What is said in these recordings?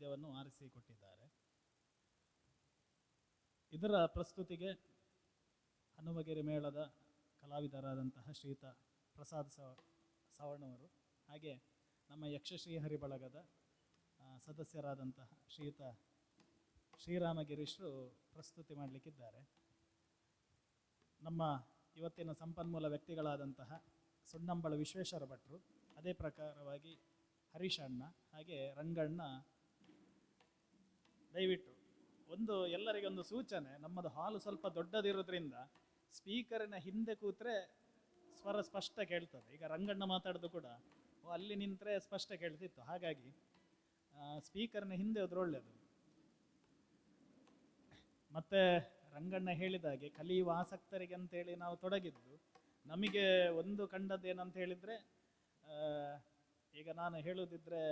ಪದ್ಯವನ್ನು ಆರಿಸಿಕೊಟ್ಟಿದ್ದಾರೆ. ಇದರ ಪ್ರಸ್ತುತಿಗೆ ಹನುಮಗಿರಿ ಮೇಳದ ಕಲಾವಿದರಾದಂತಹ ಶ್ರೀಯುತ ಪ್ರಸಾದ್ ಸವರ್ಣವರು, ಹಾಗೆ ನಮ್ಮ ಯಕ್ಷಶ್ರೀಹರಿ ಬಳಗದ ಸದಸ್ಯರಾದಂತಹ ಶ್ರೀಯುತ ಶ್ರೀರಾಮ ಗಿರೀಶ್ರು ಪ್ರಸ್ತುತಿ ಮಾಡಲಿಕ್ಕಿದ್ದಾರೆ. ನಮ್ಮ ಇವತ್ತಿನ ಸಂಪನ್ಮೂಲ ವ್ಯಕ್ತಿಗಳಾದಂತಹ ಸುಣ್ಣಂಬಳ ವಿಶ್ವೇಶ್ವರ ಭಟ್ರು, ಅದೇ ಪ್ರಕಾರವಾಗಿ ಹರೀಶ್ ಅಣ್ಣ, ಹಾಗೆ ರಂಗಣ್ಣ. ದಯವಿಟ್ಟು ಎಲ್ಲರಿಗೊಂದು ಸೂಚನೆ, ನಮ್ಮದು ಹಾಲು ಸ್ವಲ್ಪ ದೊಡ್ಡದಿರೋದ್ರಿಂದ ಸ್ಪೀಕರಿನ ಹಿಂದೆ ಕೂತ್ರೆ ಸ್ವರ ಸ್ಪಷ್ಟ ಕೇಳ್ತದೆ. ಈಗ ರಂಗಣ್ಣ ಮಾತಾಡೋದು ಕೂಡ ಅಲ್ಲಿ ನಿಂತರೆ ಸ್ಪಷ್ಟ ಕೇಳ್ತಿತ್ತು, ಹಾಗಾಗಿ ಸ್ಪೀಕರ್ನ ಹಿಂದೆ ಹೋದ್ರೆ ಒಳ್ಳೆಯದು. ಮತ್ತೆ ರಂಗಣ್ಣ ಹೇಳಿದಾಗೆ ಕಲಿಯುವ ಆಸಕ್ತರಿಗೆ ಅಂತೇಳಿ ನಾವು ತೊಡಗಿದ್ದು, ನಮಗೆ ಒಂದು ಕಂಡದ್ದು ಏನಂತ ಹೇಳಿದರೆ, ಈಗ ನಾನು ಹೇಳುವುದಿದ್ರೆ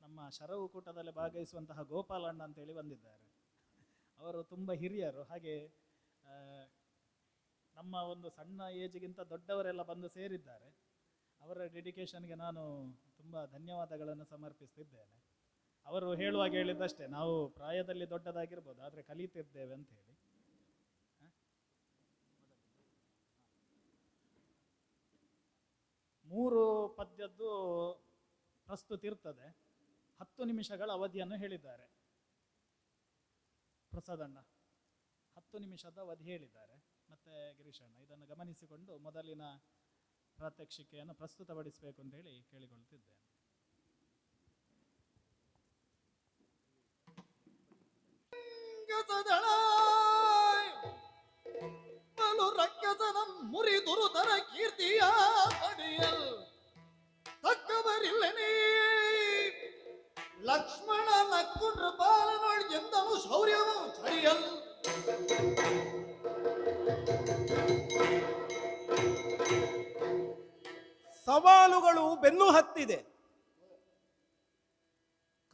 ನಮ್ಮ ಶರವು ಕೂಟದಲ್ಲಿ ಭಾಗವಹಿಸುವಂತಹ ಗೋಪಾಲಣ್ಣ ಅಂತೇಳಿ ಬಂದಿದ್ದಾರೆ. ಅವರು ತುಂಬ ಹಿರಿಯರು, ಹಾಗೆ ನಮ್ಮ ಒಂದು ಸಣ್ಣ ಏಜ್ಗಿಂತ ದೊಡ್ಡವರೆಲ್ಲ ಬಂದು ಸೇರಿದ್ದಾರೆ. ಅವರ ಡೆಡಿಕೇಶನ್ಗೆ ನಾನು ತುಂಬ ಧನ್ಯವಾದಗಳನ್ನು ಸಮರ್ಪಿಸ್ತಿದ್ದೇನೆ. ಅವರು ಹೇಳುವಾಗ ಹೇಳಿದ್ದಷ್ಟೇ, ನಾವು ಪ್ರಾಯದಲ್ಲಿ ದೊಡ್ಡದಾಗಿರ್ಬೋದು ಆದರೆ ಕಲಿತಿದ್ದೇವೆ ಅಂತ ಹೇಳಿ. 3 ಪದ್ಯದ್ದು ಪ್ರಸ್ತುತಿ ಇರ್ತದೆ. 10 ನಿಮಿಷಗಳ ಅವಧಿಯನ್ನು ಹೇಳಿದ್ದಾರೆ ಪ್ರಸಾದಣ್ಣ, 10 ನಿಮಿಷದ ಅವಧಿ ಹೇಳಿದ್ದಾರೆ. ಮತ್ತೆ ಗಿರೀಶಣ್ಣ ಇದನ್ನು ಗಮನಿಸಿಕೊಂಡು ಮೊದಲಿನ ಪ್ರಾತ್ಯಕ್ಷಿಕೆಯನ್ನು ಪ್ರಸ್ತುತಪಡಿಸಬೇಕು ಅಂತ ಹೇಳಿ ಕೇಳಿಕೊಳ್ತಿದ್ದೇನೆ. ಮುರಿದುರುತರ ಕೀರ್ತಿಯ ಅಡಿಯಲ್ ತಕ್ಕವರಿಲ್ಲನೇ ಲಕ್ಷ್ಮಣ ನಕ್ಕುಂಡ್ರ ಬಾಲನೊಳ್ ಎಂದನು ಶೌರ್ಯವು ಚಡಿಯಲ್. ಸವಾಲುಗಳು ಬೆನ್ನು ಹತ್ತಿದೆ.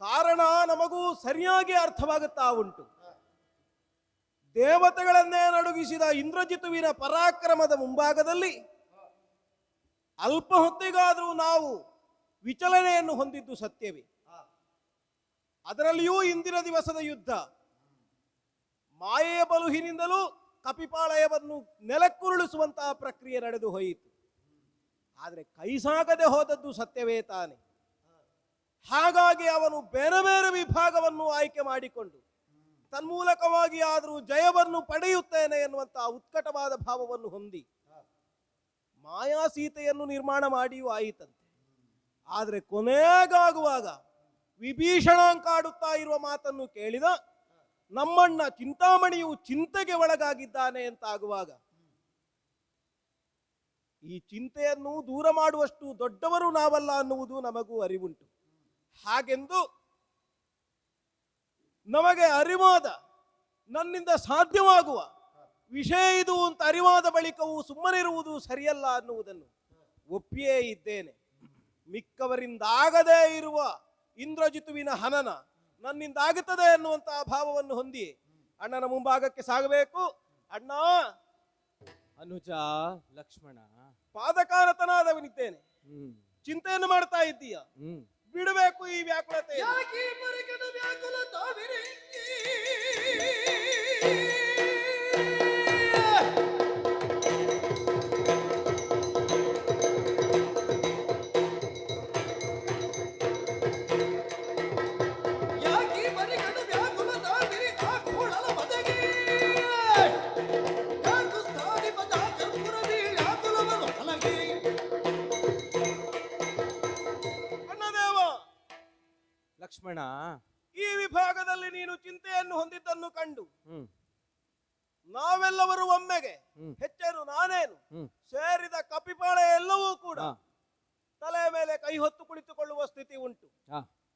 ಕಾರಣ ನಮಗೂ ಸರಿಯಾಗಿ ಅರ್ಥವಾಗುತ್ತಾ ಉಂಟು. ದೇವತೆಗಳನ್ನೇ ನಡುಗಿಸಿದ ಇಂದ್ರಜಿತುವಿನ ಪರಾಕ್ರಮದ ಮುಂಭಾಗದಲ್ಲಿ ಅಲ್ಪ ಹೊತ್ತಿಗಾದರೂ ನಾವು ವಿಚಲನೆಯನ್ನು ಹೊಂದಿದ್ದು ಸತ್ಯವೇ. ಅದರಲ್ಲಿಯೂ ಇಂದಿನ ದಿವಸದ ಯುದ್ಧ ಮಾಯೆಯ ಬಲುಹಿನಿಂದಲೂ ಕಪಿಪಾಳಯವನ್ನು ನೆಲಕ್ಕುರುಳಿಸುವಂತಹ ಪ್ರಕ್ರಿಯೆ ನಡೆದು ಹೋಯಿತು. ಆದರೆ ಕೈಸಾಗದೆ ಹೋದದ್ದು ಸತ್ಯವೇ ತಾನೆ. ಹಾಗಾಗಿ ಅವನು ಬೇರೆ ಬೇರೆ ವಿಭಾಗವನ್ನು ಆಯ್ಕೆ ಮಾಡಿಕೊಂಡು ತನ್ಮೂಲಕವಾಗಿ ಆದರೂ ಜಯವನ್ನು ಪಡೆಯುತ್ತೇನೆ ಎನ್ನುವಂತಹ ಉತ್ಕಟವಾದ ಭಾವವನ್ನು ಹೊಂದಿ ಮಾಯಾ ಸೀತೆಯನ್ನು ನಿರ್ಮಾಣ ಮಾಡಿಯೂ ಆಯಿತಂತೆ. ಆದರೆ ಕೊನೆಗಾಗುವಾಗ ವಿಭೀಷಣಾಂಕಾಡುತ್ತಾ ಇರುವ ಮಾತನ್ನು ಕೇಳಿದ ನಮ್ಮಣ್ಣ ಚಿಂತಾಮಣಿಯು ಚಿಂತೆಗೆ ಒಳಗಾಗಿದ್ದಾನೆ ಅಂತ ಆಗುವಾಗ ಈ ಚಿಂತೆಯನ್ನು ದೂರ ಮಾಡುವಷ್ಟು ದೊಡ್ಡವರು ನಾವಲ್ಲ ಅನ್ನುವುದು ನಮಗೂ ಅರಿವುಂಟು. ಹಾಗೆಂದು ನಮಗೆ ಅರಿವಾದ, ನನ್ನಿಂದ ಸಾಧ್ಯವಾಗುವ ವಿಷಯ ಇದು ಅಂತ ಅರಿವಾದ ಬಳಿಕವೂ ಸುಮ್ಮನಿರುವುದು ಸರಿಯಲ್ಲ ಅನ್ನುವುದನ್ನು ಒಪ್ಪಿಯೇ ಇದ್ದೇನೆ. ಮಿಕ್ಕವರಿಂದಾಗದೇ ಇರುವ ಇಂದ್ರಜಿತುವಿನ ಹನನ ನನ್ನಿಂದಾಗುತ್ತದೆ ಎನ್ನುವಂತಹ ಭಾವವನ್ನು ಹೊಂದಿ ಅಣ್ಣನ ಮುಂಭಾಗಕ್ಕೆ ಸಾಗಬೇಕು. ಅಣ್ಣ, ಅನುಜ, ಲಕ್ಷ್ಮಣ, ಪಾದಕಾರತನಾದವನಿದ್ದೇನೆ. ಚಿಂತೆಯನ್ನು ಮಾಡ್ತಾ ಇದ್ದೀಯ, ಬಿಡಬೇಕು ಈ ವ್ಯಾಕುಲತೆ. ಲಕ್ಷ್ಮಣ, ಈ ವಿಭಾಗದಲ್ಲಿ ನೀನು ಚಿಂತೆಯನ್ನು ಹೊಂದಿದ್ದನ್ನು ಕಂಡು ನಾವೆಲ್ಲವರು ಒಮ್ಮೆಗೆ, ಹೆಚ್ಚೇನು ನಾನೇನು, ಸೇರಿದ ಕಪಿಪಾಳೆ ಎಲ್ಲವೂ ಕೂಡ ತಲೆಯ ಮೇಲೆ ಕೈ ಹೊತ್ತು ಕುಳಿತುಕೊಳ್ಳುವ ಸ್ಥಿತಿ ಉಂಟು.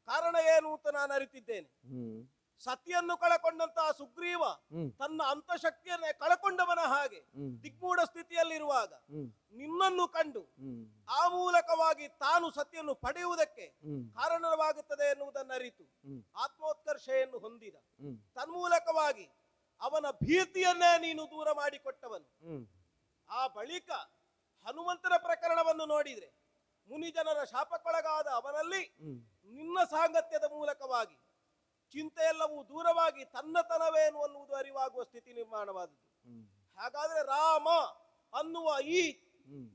ಕಾರಣ ಏನು ಅಂತ ನಾನು ಅರಿತಿದ್ದೇನೆ. ಸತಿಯನ್ನು ಕಳಕೊಂಡಂತಹ ಸುಗ್ರೀವ ತನ್ನ ಅಂತಃಶಕ್ತಿಯನ್ನೇ ಕಳಕೊಂಡವನ ಹಾಗೆ ದಿಗ್ಮೂಢ ಸ್ಥಿತಿಯಲ್ಲಿರುವಾಗ ನಿನ್ನನ್ನು ಕಂಡು ಆ ಮೂಲಕವಾಗಿ ತಾನು ಸತಿಯನ್ನು ಪಡೆಯುವುದಕ್ಕೆ ಕಾರಣವಾಗುತ್ತದೆ ಎನ್ನುವುದನ್ನು ಅರಿತು ಆತ್ಮೋತ್ಕರ್ಷೆಯನ್ನು ಹೊಂದಿದ. ತನ್ಮೂಲಕವಾಗಿ ಅವನ ಭೀತಿಯನ್ನೇ ನೀನು ದೂರ ಮಾಡಿಕೊಟ್ಟವನು. ಆ ಬಳಿಕ ಹನುಮಂತನ ಪ್ರಕರಣವನ್ನು ನೋಡಿದ್ರೆ ಮುನಿಜನರ ಶಾಪಕ್ಕೊಳಗಾದ ಅವನಲ್ಲಿ ನಿನ್ನ ಸಾಂಗತ್ಯದ ಮೂಲಕವಾಗಿ ಚಿಂತೆಯೆಲ್ಲವೂ ದೂರವಾಗಿ ತನ್ನತನವೇನು ಅನ್ನುವುದು ಅರಿವಾಗುವ ಸ್ಥಿತಿ ನಿರ್ಮಾಣವಾದದ್ದು. ಹಾಗಾದ್ರೆ ರಾಮ ಅನ್ನುವ ಈ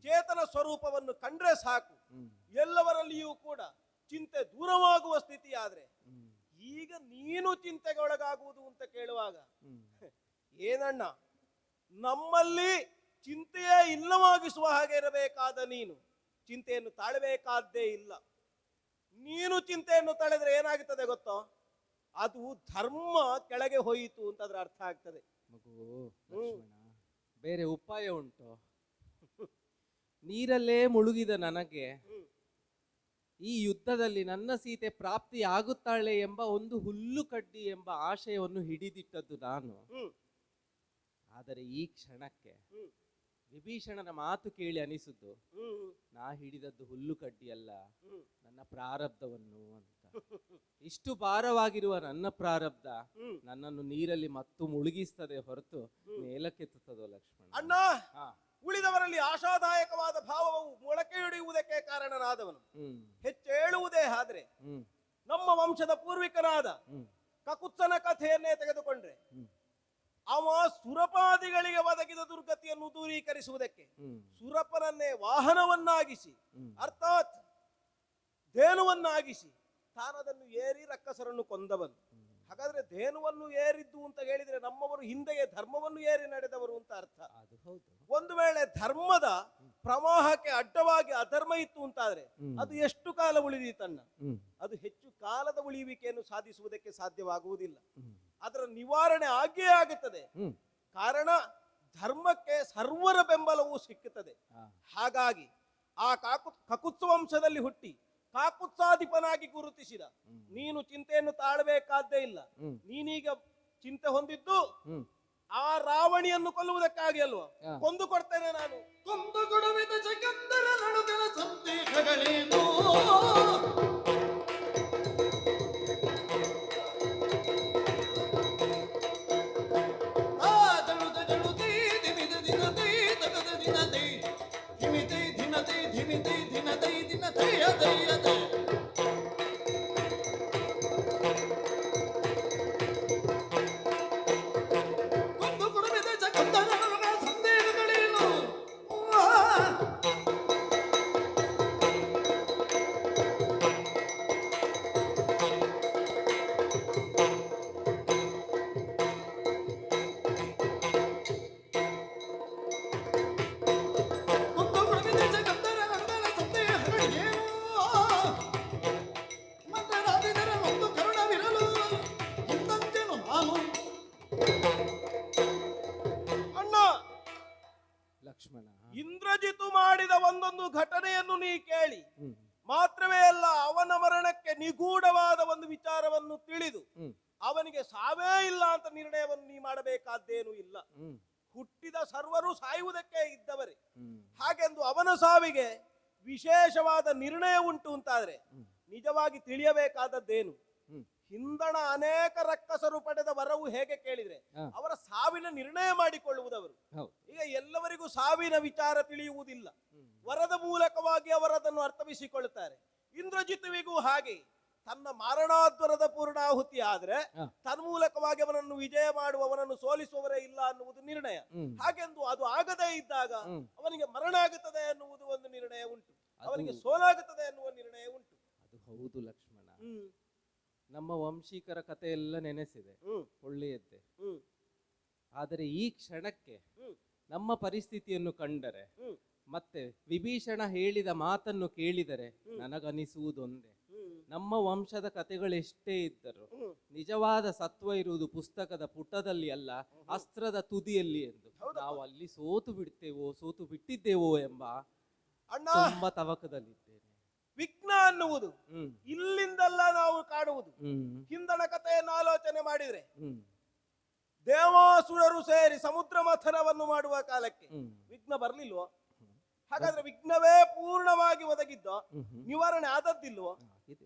ಚೇತನ ಸ್ವರೂಪವನ್ನು ಕಂಡ್ರೆ ಸಾಕು, ಎಲ್ಲವರಲ್ಲಿಯೂ ಕೂಡ ಚಿಂತೆ ದೂರವಾಗುವ ಸ್ಥಿತಿ. ಆದ್ರೆ ಈಗ ನೀನು ಚಿಂತೆಗೆ ಒಳಗಾಗುವುದು ಅಂತ ಕೇಳುವಾಗ, ಏನಣ್ಣ, ನಮ್ಮಲ್ಲಿ ಚಿಂತೆಯೇ ಇಲ್ಲವಾಗಿಸುವ ಹಾಗೆ ಇರಬೇಕಾದ ನೀನು ಚಿಂತೆಯನ್ನು ತಾಳಬೇಕಾದ್ದೇ ಇಲ್ಲ. ನೀನು ಚಿಂತೆಯನ್ನು ತಳೆದ್ರೆ ಏನಾಗುತ್ತದೆ ಗೊತ್ತೋ? ಅದು ಧರ್ಮ ಕೆಳಗೆ ಹೋಯಿತು ಅಂತ ಅದ್ರ ಅರ್ಥ ಆಗ್ತದೆ. ಮಗು ಲಕ್ಷ್ಮಣ, ಬೇರೆ ಉಪಾಯ ಉಂಟು? ನೀರಲ್ಲೇ ಮುಳುಗಿದ ನನಗೆ ಈ ಯುದ್ಧದಲ್ಲಿ ನನ್ನ ಸೀತೆ ಪ್ರಾಪ್ತಿಯಾಗುತ್ತಾಳೆ ಎಂಬ ಒಂದು ಹುಲ್ಲು ಕಡ್ಡಿ ಎಂಬ ಆಶಯವನ್ನು ಹಿಡಿದಿಟ್ಟದ್ದು ನಾನು. ಆದರೆ ಈ ಕ್ಷಣಕ್ಕೆ ವಿಭೀಷಣನ ಮಾತು ಕೇಳಿ ಅನಿಸುದು, ನಾ ಹಿಡಿದದ್ದು ಹುಲ್ಲು ಕಡ್ಡಿ ಅಲ್ಲ, ನನ್ನ ಪ್ರಾರಬ್ಧವನ್ನು ಅಂತ. ಇಷ್ಟು ಭಾರವಾಗಿರುವ ನನ್ನ ಪ್ರಾರಬ್ಧ ನನ್ನನ್ನು ನೀರಲ್ಲಿ ಮತ್ತು ಮುಳುಗಿಸ್ತದೆ ಹೊರತು ಮೇಲಕ್ಕೆತ್ತುತ್ತದೋ ಲಕ್ಷ್ಮಣ? ಅಣ್ಣ, ಉಳಿದವರಲ್ಲಿ ಆಶಾದಾಯಕವಾದ ಭಾವವು ಮೊಳಕೆಯೊಡೆಯುವುದಕ್ಕೆ ಕಾರಣನಾದವನು. ಹೆಚ್ಚೇಳುವುದೇ ಆದ್ರೆ ನಮ್ಮ ವಂಶದ ಪೂರ್ವಿಕನಾದ ಕಕುತ್ಸನ ಕಥೆಯನ್ನೇ ತೆಗೆದುಕೊಂಡ್ರೆ, ಅವ ಸುರಪಾದಿಗಳಿಗೆ ಒದಗಿದ ದುರ್ಗತಿಯನ್ನು ದೂರೀಕರಿಸುವುದಕ್ಕೆ ಸುರಪನನ್ನೇ ವಾಹನವನ್ನಾಗಿಸಿ, ಅರ್ಥಾತ್ ಧೇನುವನ್ನಾಗಿಸಿ ತಾನದನ್ನು ಏರಿ ರಕ್ಕಸರನ್ನು ಕೊಂದವನು. ಹಾಗಾದ್ರೆ ಧೇನುವನ್ನು ಏರಿದ್ದು ಅಂತ ಹೇಳಿದ್ರೆ ನಮ್ಮವರು ಹಿಂದೆಯೇ ಧರ್ಮವನ್ನು ಏರಿ ನಡೆದವರು ಅಂತ ಅರ್ಥ. ಒಂದು ವೇಳೆ ಧರ್ಮದ ಪ್ರವಾಹಕ್ಕೆ ಅಡ್ಡವಾಗಿ ಅಧರ್ಮ ಇತ್ತು ಅಂತಾದ್ರೆ ಅದು ಎಷ್ಟು ಕಾಲ ಉಳಿದೀತಣ್ಣ? ಅದು ಹೆಚ್ಚು ಕಾಲದ ಉಳಿಯುವಿಕೆಯನ್ನು ಸಾಧಿಸುವುದಕ್ಕೆ ಸಾಧ್ಯವಾಗುವುದಿಲ್ಲ. ಅದರ ನಿವಾರಣೆ ಆಗಿಯೇ ಆಗುತ್ತದೆ. ಕಾರಣ ಧರ್ಮಕ್ಕೆ ಸರ್ವರ ಬೆಂಬಲವೂ ಸಿಕ್ಕುತ್ತದೆ. ಹಾಗಾಗಿ ಆ ಕಕುತ್ಸ ವಂಶದಲ್ಲಿ ಹುಟ್ಟಿ ಕಾಕುತ್ಸಾಧಿಪನಾಗಿ ಗುರುತಿಸಿದ ನೀನು ಚಿಂತೆಯನ್ನು ತಾಳಬೇಕಾದ್ದೇ ಇಲ್ಲ. ನೀನೀಗ ಚಿಂತೆ ಹೊಂದಿದ್ದು ಆ ರಾವಣಿಯನ್ನು ಕೊಲ್ಲುವುದಕ್ಕಾಗಿ ಅಲ್ವಾ? ಕೊಂದು ಕೊಡ್ತೇನೆ ನಾನು. ಕೊಂದು ಕೊಡುವಿದ ಜಗಂದರ ನಡುಗನ ಸಂದೇಹಗಳೇನು? ಇಂದ್ರಜಿತು ಮಾಡಿದ ಒಂದೊಂದು ಘಟನೆಯನ್ನು ನೀ ಕೇಳಿ ಮಾತ್ರವೇ ಅಲ್ಲ, ಅವನ ಮರಣಕ್ಕೆ ನಿಗೂಢವಾದ ಒಂದು ವಿಚಾರವನ್ನು ತಿಳಿದು ಅವನಿಗೆ ಸಾವೇ ಇಲ್ಲ ಅಂತ ನಿರ್ಣಯವನ್ನು ನೀ ಮಾಡಬೇಕಾದ್ದೇನೂ ಇಲ್ಲ. ಹುಟ್ಟಿದ ಸರ್ವರು ಸಾಯುವುದಕ್ಕೆ ಇದ್ದವರೇ. ಹಾಗೆಂದು ಅವನ ಸಾವಿಗೆ ವಿಶೇಷವಾದ ನಿರ್ಣಯ ಉಂಟು ಅಂತಾದ್ರೆ ನಿಜವಾಗಿ ತಿಳಿಯಬೇಕಾದದ್ದೇನು? ಹಿಂದಣ ಅನೇಕ ರಕ್ಕಸರು ಪಡೆದ ವರವು ಹೇಗೆ ಕೇಳಿದ್ರೆ ಅವರ ಸಾವಿನ ನಿರ್ಣಯ ಮಾಡಿಕೊಳ್ಳುವುದವರು. ಈಗ ಎಲ್ಲವರಿಗೂ ಸಾವಿನ ವಿಚಾರ ತಿಳಿಯುವುದಿಲ್ಲ, ವರದ ಮೂಲಕವಾಗಿ ಅವರದನ್ನು ಅರ್ಥವಿಸಿಕೊಳ್ಳುತ್ತಾರೆ. ಇಂದ್ರಜಿತುವಿಗೂ ಹಾಗೆ ತನ್ನ ಮಾರಣಾದ್ವರದ ಪೂರ್ಣಾಹುತಿ ಆದ್ರೆ ತನ್ಮೂಲಕವಾಗಿ ಅವನನ್ನು ವಿಜಯ ಮಾಡುವವನನ್ನು ಸೋಲಿಸುವವರೇ ಇಲ್ಲ ಅನ್ನುವುದು ನಿರ್ಣಯ. ಹಾಗೆಂದು ಅದು ಆಗದೇ ಇದ್ದಾಗ ಅವನಿಗೆ ಮರಣ ಆಗುತ್ತದೆ ಅನ್ನುವುದು ಒಂದು ನಿರ್ಣಯ ಉಂಟು, ಅವನಿಗೆ ಸೋಲಾಗುತ್ತದೆ ಅನ್ನುವ ನಿರ್ಣಯ ಉಂಟು. ಅದು ಹೌದು ಲಕ್ಷ್ಮಣ. ನಮ್ಮ ವಂಶೀಕರ ಕಥೆ ಎಲ್ಲ ನೆನೆಸಿದೆ, ಒಳ್ಳೆಯದ್ದೇ. ಆದರೆ ಈ ಕ್ಷಣಕ್ಕೆ ನಮ್ಮ ಪರಿಸ್ಥಿತಿಯನ್ನು ಕಂಡರೆ ಮತ್ತೆ ವಿಭೀಷಣ ಹೇಳಿದ ಮಾತನ್ನು ಕೇಳಿದರೆ ನನಗನಿಸುವುದೊಂದೇ, ನಮ್ಮ ವಂಶದ ಕಥೆಗಳೆಷ್ಟೇ ಇದ್ದರು ನಿಜವಾದ ಸತ್ವ ಇರುವುದು ಪುಸ್ತಕದ ಪುಟದಲ್ಲಿ ಅಲ್ಲ, ಅಸ್ತ್ರದ ತುದಿಯಲ್ಲಿ ಎಂದು. ನಾವು ಅಲ್ಲಿ ಸೋತು ಬಿಟ್ಟಿದ್ದೇವೋ ಎಂಬ ತುಂಬಾ ತವಕದಲ್ಲಿದ್ದೇನೆ. ವಿಘ್ನ ಅನ್ನುವುದು ಇಲ್ಲಿಂದಲ್ಲ ನಾವು ಕಾಣುವುದು. ಹಿಂದಣ ಕಥೆಯನ್ನು ಆಲೋಚನೆ ಮಾಡಿದ್ರೆ ದೇವಾಸುರರು ಸೇರಿ ಸಮುದ್ರ ಮಥನವನ್ನು ಮಾಡುವ ಕಾಲಕ್ಕೆ ವಿಘ್ನ ಬರ್ಲಿಲ್ವೋ? ಹಾಗಾದ್ರೆ ವಿಘ್ನವೇ ಪೂರ್ಣವಾಗಿ ಒದಗಿದ್ದ, ನಿವಾರಣೆ ಆದದ್ದಿಲ್ವೋ?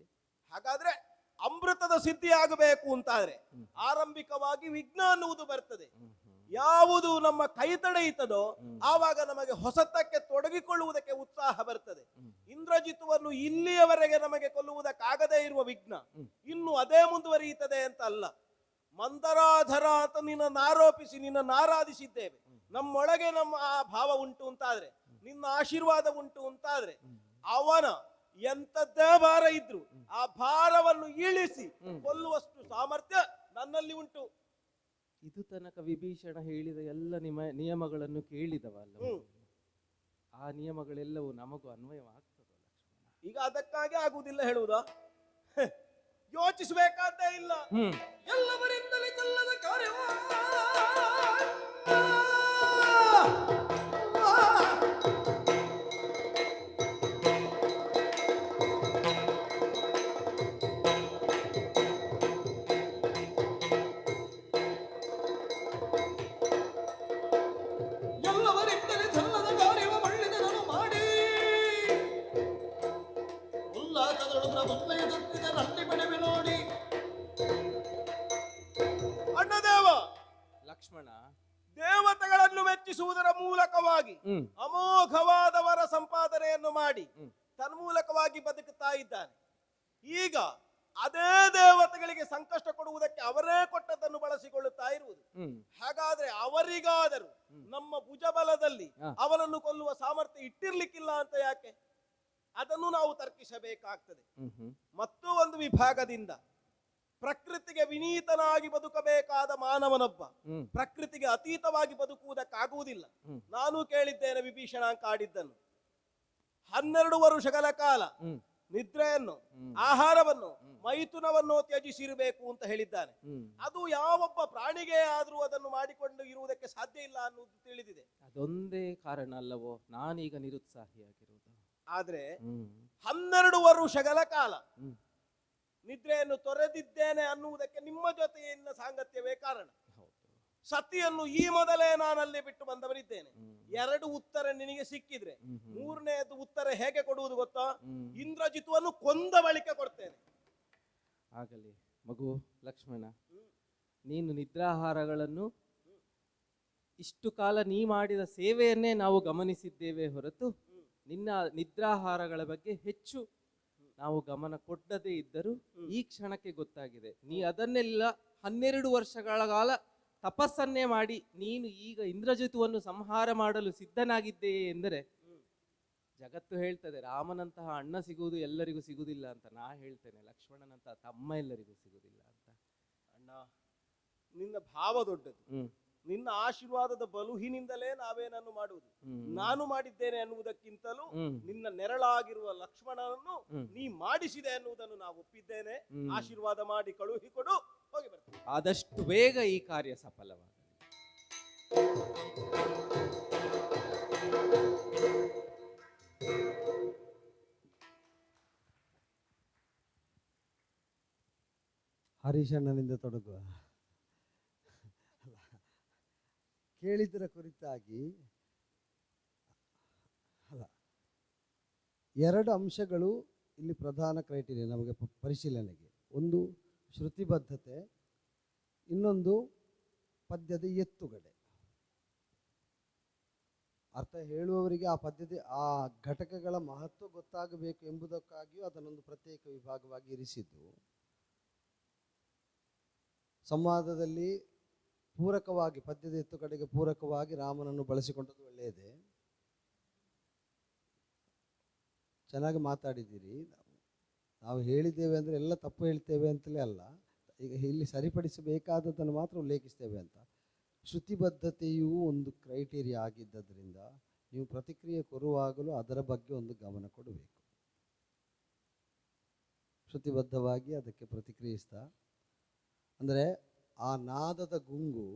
ಹಾಗಾದ್ರೆ ಅಮೃತದ ಸಿದ್ಧಿ ಆಗಬೇಕು ಅಂತಾದ್ರೆ ಆರಂಭಿಕವಾಗಿ ವಿಘ್ನ ಅನ್ನುವುದು ಬರ್ತದೆ. ಯಾವುದು ನಮ್ಮ ಕೈ ತಡೆಯುತ್ತದೋ ಆವಾಗ ನಮಗೆ ಹೊಸತಕ್ಕೆ ತೊಡಗಿಕೊಳ್ಳುವುದಕ್ಕೆ ಉತ್ಸಾಹ ಬರ್ತದೆ. ಇಂದ್ರಜಿತುವನ್ನು ಇಲ್ಲಿಯವರೆಗೆ ನಮಗೆ ಕೊಲ್ಲುವುದಕ್ಕಾಗದೇ ಇರುವ ವಿಘ್ನ ಇನ್ನು ಅದೇ ಮುಂದುವರಿಯುತ್ತದೆ ಅಂತ ಅಲ್ಲ. ಮಂದರಾಧರ ಅಂತ ನಿನ್ನನ್ನು ಆರೋಪಿಸಿ ನಿನ್ನನ್ನು ಆರಾಧಿಸಿದ್ದೇವೆ. ನಮ್ಮೊಳಗೆ ನಮ್ಮ ಆ ಭಾವ ಉಂಟು ಅಂತಾದ್ರೆ, ನಿನ್ನ ಆಶೀರ್ವಾದ ಉಂಟು ಅಂತಾದ್ರೆ, ಅವನ ಎಂತದ್ದೇ ಭಾರ ಇದ್ರು ಆ ಭಾರವನ್ನು ಇಳಿಸಿ ಕೊಲ್ಲುವಷ್ಟು ಸಾಮರ್ಥ್ಯ ನನ್ನಲ್ಲಿ ಉಂಟು. ಇದು ತನಕ ವಿಭೀಷಣ ಹೇಳಿದ ಎಲ್ಲ ನಿಯಮಗಳನ್ನು ಕೇಳಿದವಲ್ಲ, ಆ ನಿಯಮಗಳೆಲ್ಲವೂ ನಮಗೂ ಅನ್ವಯವಾಗ್ತದೆ ಲಕ್ಷ್ಮಣ. ಈಗ ಅದಕ್ಕಾಗಿ ಆಗುವುದಿಲ್ಲ ಹೇಳುವುದಾ? ಯೋಚಿಸಬೇಕಾದ್ದೇ ಇಲ್ಲ. ಎಲ್ಲವರಿಂದಲೇ ಚೆಲ್ಲದ ಕಾರ್ಯವ ಎಲ್ಲವರಿಂದಲೇ ಚೆಲ್ಲದ ಕಾರ್ಯವ ಮಳ್ಳಿದನು ಮಾಡಿ ಉಲ್ಲಾಸದೊಳು ಪ್ರಬುದ್ಧಯ ತಪ್ಪಿದ ರಲ್ಲಿ ಬಡವೆ ನೋಡಿ. ಅಣ್ಣದೇವ ಲಕ್ಷ್ಮಣ, ದೇವತೆಗಳನ್ನು ಮೆಚ್ಚಿಸುವುದರ ಮೂಲಕವಾಗಿ ಅಮೋಘವಾದ ವರ ಸಂಪಾದನೆಯನ್ನು ಮಾಡಿ ತನ್ಮೂಲಕವಾಗಿ ಬದುಕುತ್ತಾ ಇದ್ದಾನೆ. ಈಗ ಅದೇ ದೇವತೆಗಳಿಗೆ ಸಂಕಷ್ಟ ಕೊಡುವುದಕ್ಕೆ ಅವರೇ ಕೊಟ್ಟದ್ದನ್ನು ಬಳಸಿಕೊಳ್ಳುತ್ತಾ ಇರುವುದು. ಹಾಗಾದ್ರೆ ಅವರಿಗಾದರೂ ನಮ್ಮ ಭುಜಬಲದಲ್ಲಿ ಅವನನ್ನು ಕೊಲ್ಲುವ ಸಾಮರ್ಥ್ಯ ಇಟ್ಟಿರ್ಲಿಕ್ಕಿಲ್ಲ ಅಂತ ಯಾಕೆ? ಅದನ್ನು ನಾವು ತರ್ಕಿಸಬೇಕಾಗ್ತದೆ. ಮತ್ತು ಒಂದು ವಿಭಾಗದಿಂದ ಪ್ರಕೃತಿಗೆ ವಿನೀತನಾಗಿ ಬದುಕಬೇಕಾದ ಮಾನವನೊಬ್ಬ ಪ್ರಕೃತಿಗೆ ಅತೀತವಾಗಿ ಬದುಕುವುದಕ್ಕಾಗುವುದಿಲ್ಲ. ನಾನು ಕೇಳಿದ್ದೇನೆ ವಿಭೀಷಣ ಕಾಡಿದ್ದನ್ನು. 12 ವರುಷಗಳ ಕಾಲ ನಿದ್ರೆಯನ್ನು, ಆಹಾರವನ್ನು, ಮೈಥುನವನ್ನು ತ್ಯಜಿಸಿರಬೇಕು ಅಂತ ಹೇಳಿದ್ದಾನೆ. ಅದು ಯಾವೊಬ್ಬ ಪ್ರಾಣಿಗೆ ಆದ್ರೂ ಅದನ್ನು ಮಾಡಿಕೊಂಡು ಇರುವುದಕ್ಕೆ ಸಾಧ್ಯ ಇಲ್ಲ ಅನ್ನುವುದು ತಿಳಿದಿದೆ. ಅದೊಂದೇ ಕಾರಣ ಅಲ್ಲವೋ ನಾನೀಗ ನಿರುತ್ಸಾಹಿಯಾಗಿರುವುದು. ಆದ್ರೆ 12 ವರುಷಗಳ ಕಾಲ ನಿದ್ರೆಯನ್ನು ತೊರೆದಿದ್ದೇನೆ ಅನ್ನುವುದಕ್ಕೆ ನಿಮ್ಮ ಜೊತೆಯಿನ ಸಾಂಗತ್ಯವೇ ಕಾರಣ. ಸತಿಯನ್ನು ಈ ಮೊದಲೇ ನಾನಲ್ಲಿ ಬಿಟ್ಟು ಬಂದವರಿದ್ದೇನೆ. 2 ಉತ್ತರ ನಿನಗೆ ಸಿಕ್ಕಿದ್ರೆ 3ನೇದು ಉತ್ತರ ಹೇಗೆ ಕೊಡುವುದು ಗೊತ್ತಾ? ಇಂದ್ರಜಿತುವನ್ನು ಕೊಂದ ಬಳಿಕ ಕೊಡ್ತೇನೆ. ಆಗಲಿ ಮಗು ಲಕ್ಷ್ಮಣ, ನೀನು ನಿದ್ರಾಹಾರಗಳನ್ನು ಇಷ್ಟು ಕಾಲ ನೀ ಮಾಡಿದ ಸೇವೆಯನ್ನೇ ನಾವು ಗಮನಿಸಿದ್ದೇವೆ ಹೊರತು ನಿನ್ನ ನಿದ್ರಾಹಾರಗಳ ಬಗ್ಗೆ ಹೆಚ್ಚು ನಾವು ಗಮನ ಕೊಡದೇ ಇದ್ದರೂ ಈ ಕ್ಷಣಕ್ಕೆ ಗೊತ್ತಾಗಿದೆ. ನೀ ಅದನ್ನೆಲ್ಲ 12 ವರ್ಷಗಳ ಕಾಲ ತಪಸ್ಸನ್ನೇ ಮಾಡಿ ನೀನು ಈಗ ಇಂದ್ರಜಿತುವನ್ನು ಸಂಹಾರ ಮಾಡಲು ಸಿದ್ಧನಾಗಿದ್ದೆಯೇ ಎಂದರೆ ಜಗತ್ತು ಹೇಳ್ತದೆ ರಾಮನಂತಹ ಅಣ್ಣ ಸಿಗುವುದು ಎಲ್ಲರಿಗೂ ಸಿಗುವುದಿಲ್ಲ ಅಂತ. ನಾ ಹೇಳ್ತೇನೆ ಲಕ್ಷ್ಮಣನಂತಹ ತಮ್ಮ ಎಲ್ಲರಿಗೂ ಸಿಗುವುದಿಲ್ಲ ಅಂತ. ಅಣ್ಣ, ನಿನ್ನ ಭಾವ ದೊಡ್ಡದು. ನಿನ್ನ ಆಶೀರ್ವಾದದ ಬಲುಹಿನಿಂದಲೇ ನಾವೇನನ್ನು ಮಾಡುವುದು. ನಾನು ಮಾಡಿದ್ದೇನೆ ಅನ್ನುವುದಕ್ಕಿಂತಲೂ ನಿನ್ನ ನೆರಳಾಗಿರುವ ಲಕ್ಷ್ಮಣನನ್ನು ನೀ ಮಾಡಿಸಿದೆ ಅನ್ನುವುದನ್ನು ನಾವು ಒಪ್ಪಿದ್ದೇನೆ. ಆಶೀರ್ವಾದ ಮಾಡಿ ಕಳುಹಿಕೊಡು, ಹೋಗಿ ಬರ್ತೇನೆ. ಆದಷ್ಟು ಬೇಗ ಈ ಕಾರ್ಯ ಸಫಲವಾಗಲಿ. ಹರೀಶಣ್ಣನಿಂದ ತೊಡಗುವ ಕೇಳಿದ್ದರ ಕುರಿತಾಗಿ ಅಲ್ಲ, 2 ಅಂಶಗಳು ಇಲ್ಲಿ ಪ್ರಧಾನ ಕ್ರೈಟೀರಿಯಾ ನಮಗೆ ಪರಿಶೀಲನೆಗೆ. ಒಂದು ಶ್ರುತಿಬದ್ಧತೆ, ಇನ್ನೊಂದು ಪದ್ಯದ ಎತ್ತುಗಡೆ. ಅರ್ಥ ಹೇಳುವವರಿಗೆ ಆ ಪದ್ಯದ ಆ ಘಟಕಗಳ ಮಹತ್ವ ಗೊತ್ತಾಗಬೇಕು ಎಂಬುದಕ್ಕಾಗಿಯೂ ಅದನ್ನೊಂದು ಪ್ರತ್ಯೇಕ ವಿಭಾಗವಾಗಿ ಇರಿಸಿದ್ದು. ಸಂವಾದದಲ್ಲಿ ಪೂರಕವಾಗಿ ಪದ್ಯದ ಎತ್ತುಗಡೆಗೆ ಪೂರಕವಾಗಿ ರಾಮನನ್ನು ಬಳಸಿಕೊಂಡದ್ದು ಒಳ್ಳೆಯದೇ. ಚೆನ್ನಾಗಿ ಮಾತಾಡಿದ್ದೀರಿ. ನಾವು ಹೇಳಿದ್ದೇವೆ ಅಂದರೆ ಎಲ್ಲ ತಪ್ಪು ಹೇಳ್ತೇವೆ ಅಂತಲೇ ಅಲ್ಲ, ಈಗ ಇಲ್ಲಿ ಸರಿಪಡಿಸಬೇಕಾದದ್ದನ್ನು ಮಾತ್ರ ಉಲ್ಲೇಖಿಸ್ತೇವೆ ಅಂತ. ಶ್ರುತಿಬದ್ಧತೆಯೂ ಒಂದು ಕ್ರೈಟೀರಿಯಾ ಆಗಿದ್ದರಿಂದ ನೀವು ಪ್ರತಿಕ್ರಿಯೆ ಕೊಡುವಾಗಲೂ ಅದರ ಬಗ್ಗೆ ಒಂದು ಗಮನ ಕೊಡಬೇಕು. ಶ್ರುತಿಬದ್ಧವಾಗಿ ಅದಕ್ಕೆ ಪ್ರತಿಕ್ರಿಯಿಸ್ತಾ, ಅಂದರೆ ಆ ನಾದದ ಗುಂಗು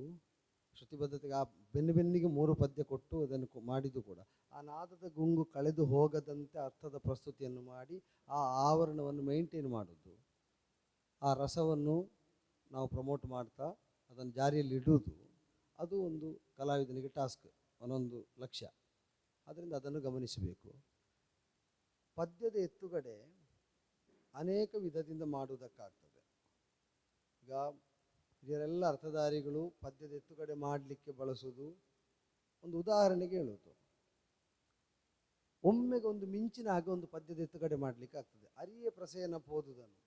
ಶ್ರುತಿಬದ್ಧತೆಗೆ ಆ ಬೆನ್ನಿಗೆ 3 ಪದ್ಯ ಕೊಟ್ಟು ಅದನ್ನು ಮಾಡಿದ್ದು ಕೂಡ ಆ ನಾದದ ಗುಂಗು ಕಳೆದು ಹೋಗದಂತೆ ಅರ್ಥದ ಪ್ರಸ್ತುತಿಯನ್ನು ಮಾಡಿ ಆ ಆವರಣವನ್ನು ಮೇಂಟೈನ್ ಮಾಡೋದು, ಆ ರಸವನ್ನು ನಾವು ಪ್ರಮೋಟ್ ಮಾಡ್ತಾ ಅದನ್ನು ಜಾರಿಯಲ್ಲಿ ಇಡುವುದು, ಅದು ಒಂದು ಕಲಾವಿದನಿಗೆ ಟಾಸ್ಕ್, ಒಂದೊಂದು ಲಕ್ಷ್ಯ. ಆದ್ದರಿಂದ ಅದನ್ನು ಗಮನಿಸಬೇಕು. ಪದ್ಯದ ಎತ್ತುಗಡೆ ಅನೇಕ ವಿಧದಿಂದ ಮಾಡುವುದಕ್ಕಾಗ್ತದೆ. ಈಗ ಹಿರಿಯರೆಲ್ಲ ಅರ್ಥಧಾರಿಗಳು ಪದ್ಯದ ಎತ್ತುಗಡೆ ಮಾಡಲಿಕ್ಕೆ ಬಳಸುವುದು, ಒಂದು ಉದಾಹರಣೆಗೆ ಹೇಳುವುದು, ಒಮ್ಮೆಗೆ ಒಂದು ಮಿಂಚಿನ ಹಾಗೆ ಒಂದು ಪದ್ಯದ ಎತ್ತುಗಡೆ ಮಾಡಲಿಕ್ಕೆ ಆಗ್ತದೆ. ಅರಿಯೇ ಪ್ರಸೇನ ಪೋದುದನು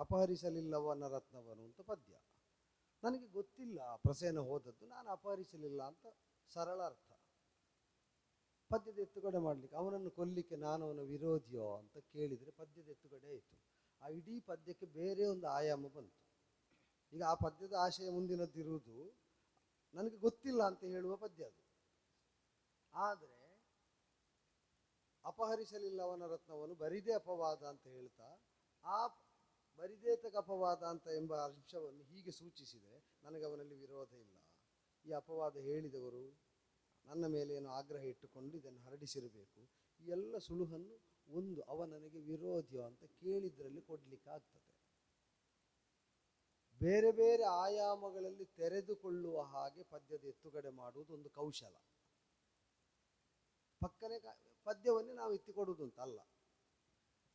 ಅಪಹರಿಸಲಿಲ್ಲವನ ರತ್ನವನು ಅಂತ ಪದ್ಯ. ನನಗೆ ಗೊತ್ತಿಲ್ಲ ಪ್ರಸೇನ ಹೋದದ್ದು, ನಾನು ಅಪಹರಿಸಲಿಲ್ಲ ಅಂತ ಸರಳ ಅರ್ಥ. ಪದ್ಯದ ಎತ್ತುಗಡೆ ಮಾಡಲಿಕ್ಕೆ ಅವನನ್ನು ಕೊಲ್ಲಿಕ್ಕೆ ನಾನು ಅವನ ವಿರೋಧಿಯೋ ಅಂತ ಕೇಳಿದರೆ ಪದ್ಯದ ಎತ್ತುಗಡೆ ಆಯಿತು. ಆ ಇಡೀ ಪದ್ಯಕ್ಕೆ ಬೇರೆ ಒಂದು ಆಯಾಮ ಬಂತು. ಈಗ ಆ ಪದ್ಯದ ಆಶಯ ಮುಂದಿನದ್ದಿರುವುದು ನನಗೆ ಗೊತ್ತಿಲ್ಲ ಅಂತ ಹೇಳುವ ಪದ್ಯ ಅದು. ಆದರೆ ಅಪಹರಿಸಲಿಲ್ಲ ಅವನ ರತ್ನವನ್ನು ಬರಿದೇ ಅಪವಾದ ಅಂತ ಹೇಳ್ತಾ ಆ ಬರಿದೇತಕ ಅಪವಾದ ಅಂತ ಎಂಬ ಅಂಶವನ್ನು ಹೀಗೆ ಸೂಚಿಸಿದರೆ ನನಗೆ ಅವನಲ್ಲಿ ವಿರೋಧ ಇಲ್ಲ. ಈ ಅಪವಾದ ಹೇಳಿದವರು ನನ್ನ ಮೇಲೆ ಏನು ಆಗ್ರಹ ಇಟ್ಟುಕೊಂಡು ಇದನ್ನು ಹರಡಿಸಿರಬೇಕು. ಈ ಎಲ್ಲ ಸುಳುಹನ್ನು ಒಂದು ಅವ ನನಗೆ ವಿರೋಧಿಯೋ ಅಂತ ಕೇಳಿದ್ರಲ್ಲಿ ಕೊಡಲಿಕ್ಕೆ ಆಗ್ತದೆ. ಬೇರೆ ಬೇರೆ ಆಯಾಮಗಳಲ್ಲಿ ತೆರೆದುಕೊಳ್ಳುವ ಹಾಗೆ ಪದ್ಯದ ಎತ್ತುಗಡೆ ಮಾಡುವುದು ಒಂದು ಕೌಶಲ. ಪಕ್ಕನೆ ಪದ್ಯವನ್ನೇ ನಾವು ಎತ್ತಿಕೊಡುವುದು ಅಂತ ಅಲ್ಲ.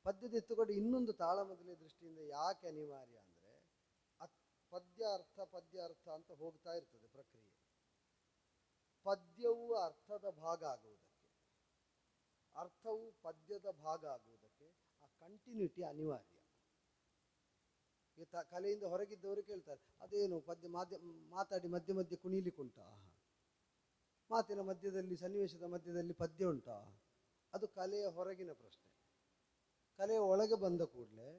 ಪದ್ಯದ ಎತ್ತುಗಡೆ ಇನ್ನೊಂದು ತಾಳಮದ್ದಲೆ ದೃಷ್ಟಿಯಿಂದ ಯಾಕೆ ಅನಿವಾರ್ಯ ಅಂದರೆ ಪದ್ಯ ಅರ್ಥ ಅಂತ ಹೋಗ್ತಾ ಇರ್ತದೆ ಪ್ರಕ್ರಿಯೆ. ಪದ್ಯವು ಅರ್ಥದ ಭಾಗ ಆಗುವುದಕ್ಕೆ, ಅರ್ಥವು ಪದ್ಯದ ಭಾಗ ಆಗುವುದಕ್ಕೆ ಆ ಕಂಟಿನ್ಯೂಟಿ ಅನಿವಾರ್ಯ. ಕಲೆಯಿಂದ ಹೊರಗಿದ್ದವರು ಕೇಳ್ತಾರೆ, ಅದೇನು ಪದ್ಯ ಮಾತಾಡಿ ಮಧ್ಯೆ ಮಧ್ಯೆ ಕುಣಿಲಿಕ್ಕುಂಟಾ, ಮಾತಿನ ಮಧ್ಯದಲ್ಲಿ ಸನ್ನಿವೇಶದ ಮಧ್ಯದಲ್ಲಿ ಪದ್ಯ ಉಂಟಾ? ಅದು ಕಲೆಯ ಹೊರಗಿನ ಪ್ರಶ್ನೆ. ಕಲೆಯ ಒಳಗೆ ಬಂದ ಕೂಡಲೇ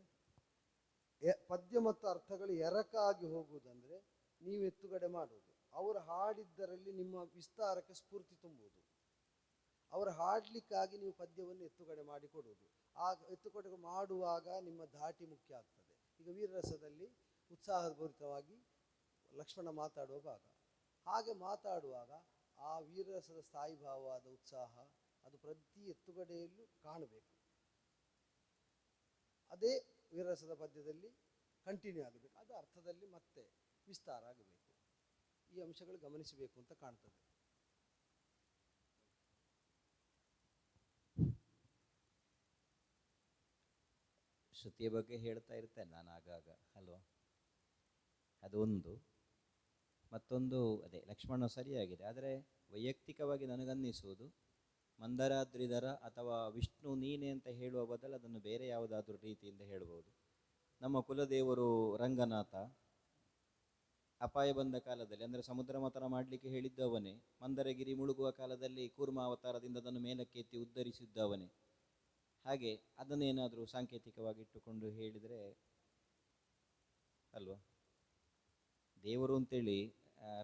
ಪದ್ಯ ಮತ್ತು ಅರ್ಥಗಳು ಎರಕಾಗಿ ಹೋಗುವುದಂದರೆ ನೀವು ಎತ್ತುಗಡೆ ಮಾಡುವುದು. ಅವರು ಹಾಡಿದ್ದರಲ್ಲಿ ನಿಮ್ಮ ವಿಸ್ತಾರಕ್ಕೆ ಸ್ಫೂರ್ತಿ ತುಂಬುವುದು. ಅವರು ಹಾಡಲಿಕ್ಕಾಗಿ ನೀವು ಪದ್ಯವನ್ನು ಎತ್ತುಗಡೆ ಮಾಡಿಕೊಡುವುದು. ಆ ಎತ್ತುಗಡೆ ಮಾಡುವಾಗ ನಿಮ್ಮ ಧಾಟಿ ಮುಖ್ಯ ಆಗ್ತದೆ. ಈಗ ವೀರರಸದಲ್ಲಿ ಉತ್ಸಾಹಭರಿತವಾಗಿ ಲಕ್ಷ್ಮಣ ಮಾತಾಡುವ ಭಾಗ. ಹಾಗೆ ಮಾತಾಡುವಾಗ ಆ ವೀರರಸದ ಸ್ಥಾಯಿಭಾವವಾದ ಉತ್ಸಾಹ ಅದು ಪ್ರತಿ ಎತ್ತುಗಡೆಯಲ್ಲೂ ಕಾಣಬೇಕು. ಅದೇ ವೀರರಸದ ಪದ್ಯದಲ್ಲಿ ಕಂಟಿನ್ಯೂ ಆಗಬೇಕು. ಅದು ಅರ್ಥದಲ್ಲಿ ಮತ್ತೆ ವಿಸ್ತಾರ ಆಗಬೇಕು. ಈ ಅಂಶಗಳು ಗಮನಿಸಬೇಕು ಅಂತ ಕಾಣ್ತದೆ. ಶ್ರುತಿಯ ಬಗ್ಗೆ ಹೇಳ್ತಾ ಇರ್ತೇನೆ ನಾನು ಆಗಾಗ ಅಲ್ವಾ. ಅದೊಂದು. ಮತ್ತೊಂದು ಅದೇ ಲಕ್ಷ್ಮಣ ಸರಿಯಾಗಿದೆ. ಆದರೆ ವೈಯಕ್ತಿಕವಾಗಿ ನನಗನ್ನಿಸುವುದು ಮಂದರಾದ್ರಿಧರ ಅಥವಾ ವಿಷ್ಣು ನೀನೆ ಅಂತ ಹೇಳುವ ಬದಲು ಅದನ್ನು ಬೇರೆ ಯಾವುದಾದ್ರೂ ರೀತಿಯಿಂದ ಹೇಳ್ಬೋದು. ನಮ್ಮ ಕುಲದೇವರು ರಂಗನಾಥ ಅಪಾಯ ಬಂದ ಕಾಲದಲ್ಲಿ ಅಂದರೆ ಸಮುದ್ರ ಮಥನ ಮಾಡಲಿಕ್ಕೆ ಹೇಳಿದ್ದವನೇ, ಮಂದರಗಿರಿ ಮುಳುಗುವ ಕಾಲದಲ್ಲಿ ಕೂರ್ಮಾವತಾರದಿಂದ ಅದನ್ನು ಮೇಲಕ್ಕೆ ಎತ್ತಿ ಉದ್ಧರಿಸಿದ್ದವನೇ. ಹಾಗೆ ಅದನ್ನೇನಾದರೂ ಸಾಂಕೇತಿಕವಾಗಿ ಇಟ್ಟುಕೊಂಡು ಹೇಳಿದರೆ ಅಲ್ವಾ. ದೇವರು ಅಂತೇಳಿ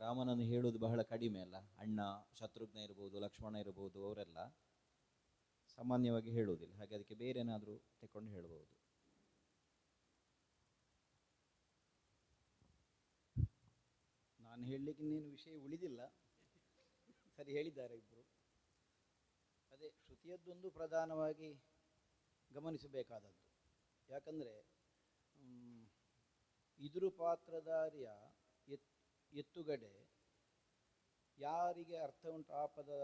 ರಾಮನನ್ನು ಹೇಳುವುದು ಬಹಳ ಕಡಿಮೆ ಅಲ್ಲ. ಅಣ್ಣ ಶತ್ರುಘ್ನ ಇರ್ಬೋದು, ಲಕ್ಷ್ಮಣ ಇರ್ಬೋದು, ಅವರೆಲ್ಲ ಸಾಮಾನ್ಯವಾಗಿ ಹೇಳುವುದಿಲ್ಲ. ಹಾಗೆ ಅದಕ್ಕೆ ಬೇರೆ ಏನಾದರೂ ತಗೊಂಡು ಹೇಳ್ಬೋದು. ನಾನು ಹೇಳಲಿಕ್ಕೆ ಇನ್ನೇನು ವಿಷಯ ಉಳಿದಿಲ್ಲ, ಸರಿ ಹೇಳಿದ್ದಾರೆ ಇಬ್ಬರು. ಅದೇ ಶ್ರುತಿಯದ್ದೊಂದು ಪ್ರಧಾನವಾಗಿ ಗಮನಿಸಬೇಕಾದದ್ದು. ಯಾಕಂದರೆ ಇದುರು ಪಾತ್ರಧಾರಿಯ ಎತ್ತುಗಡೆ ಯಾರಿಗೆ ಅರ್ಥ ಉಂಟು ಆ ಪದದ